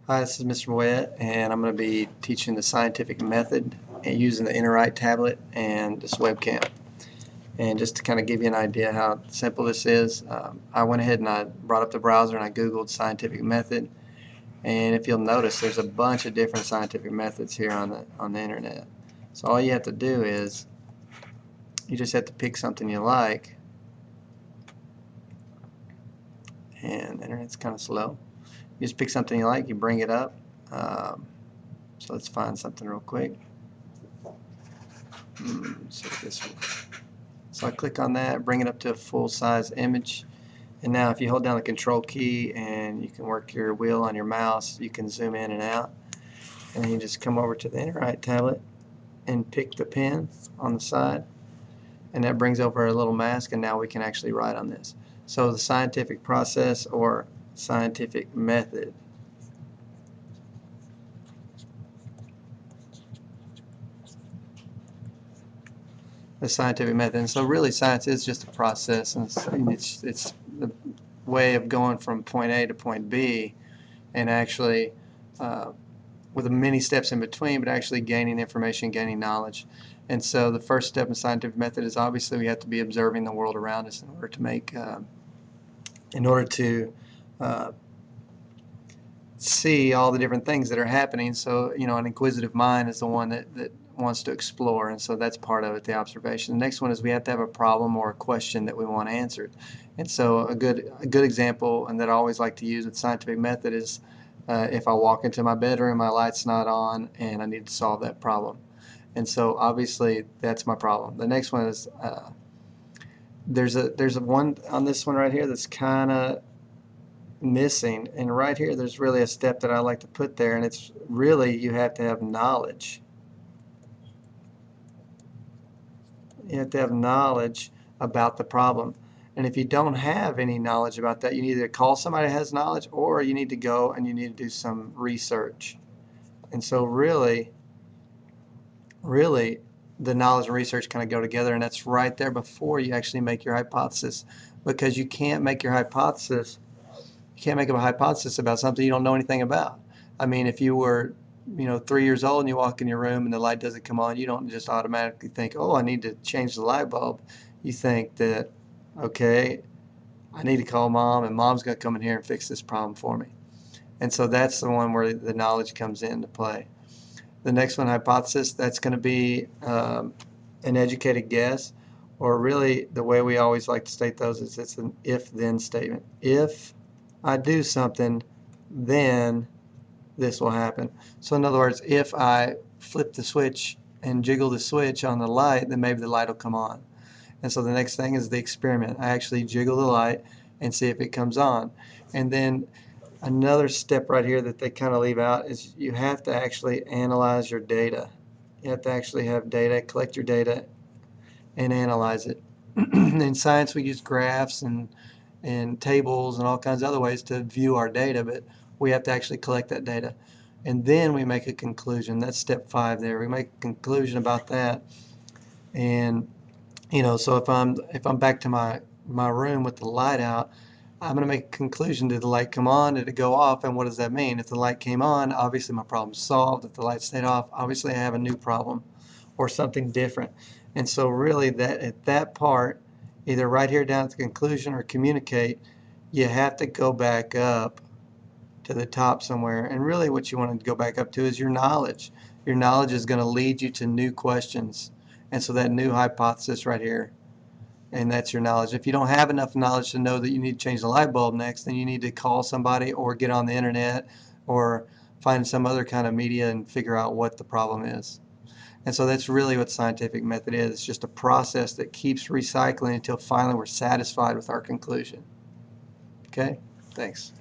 Hi, this is Mr. Moyet, and I'm going to be teaching the scientific method using the Interwrite tablet and this webcam. And just to kind of give you an idea how simple this is, I went ahead and I brought up the browser and I Googled scientific method. And if you'll notice, there's a bunch of different scientific methods here on the internet. So all you have to do is you just have to pick something you like. And the internet's kind of slow. You just pick something you like, you bring it up. So let's find something real quick. So this one. So I click on that, bring it up to a full-size image. And now if you hold down the control key and you can work your wheel on your mouse, you can zoom in and out. And then you just come over to the Interwrite tablet and pick the pen on the side. And that brings over a little mask, and now we can actually write on this. So the scientific process or scientific method. The scientific method. And so really science is just a process, and it's the way of going from point A to point B, and actually with many steps in between, but actually gaining information, gaining knowledge. And so the first step in scientific method is obviously we have to be observing the world around us in order to make see all the different things that are happening. So, you know, an inquisitive mind is the one that wants to explore, and so that's part of it, the observation. The next one is we have to have a problem or a question that we want answered. And so a good example, and that I always like to use with scientific method, is if I walk into my bedroom, my light's not on, and I need to solve that problem. And so obviously that's my problem. The next one is there's a one on this one right here that's kind of missing, and right here there's really a step that I like to put there, and it's really you have to have knowledge. You have to have knowledge about the problem. And if you don't have any knowledge about that, you need to call somebody that has knowledge, or you need to go and you need to do some research. And so really the knowledge and research kind of go together, and that's right there before you actually make your hypothesis, because you can't make your hypothesis a hypothesis about something you don't know anything about. I mean, if you were 3 years old and you walk in your room and the light doesn't come on, you don't just automatically think, oh, I need to change the light bulb. You think that, okay, I need to call mom, and mom's going to come in here and fix this problem for me. And so that's the one where the knowledge comes into play. The next one, hypothesis, that's going to be an educated guess, or really the way we always like to state those is it's an if-then statement. If I do something, then this will happen. So in other words, if I flip the switch and jiggle the switch on the light, then maybe the light will come on. And so the next thing is the experiment. I actually jiggle the light and see if it comes on. And then another step right here that they kind of leave out is you have to actually analyze your data. You have to actually have data, collect your data, and analyze it. In science, we use graphs and tables and all kinds of other ways to view our data, but we have to actually collect that data. And then we make a conclusion. That's step 5 there. We make a conclusion about that. And so if I'm back to my room with the light out, I'm going to make a conclusion. Did the light come on? Did it go off? And what does that mean? If the light came on, obviously my problem's solved. If the light stayed off, obviously I have a new problem or something different. And so really that at that part, either right here down at the conclusion or communicate, you have to go back up to the top somewhere. And really what you want to go back up to is your knowledge. Your knowledge is going to lead you to new questions. And so that new hypothesis right here, and that's your knowledge. If you don't have enough knowledge to know that you need to change the light bulb next, then you need to call somebody or get on the internet or find some other kind of media and figure out what the problem is. And so that's really what scientific method is. It's just a process that keeps recycling until finally we're satisfied with our conclusion. Okay? Thanks.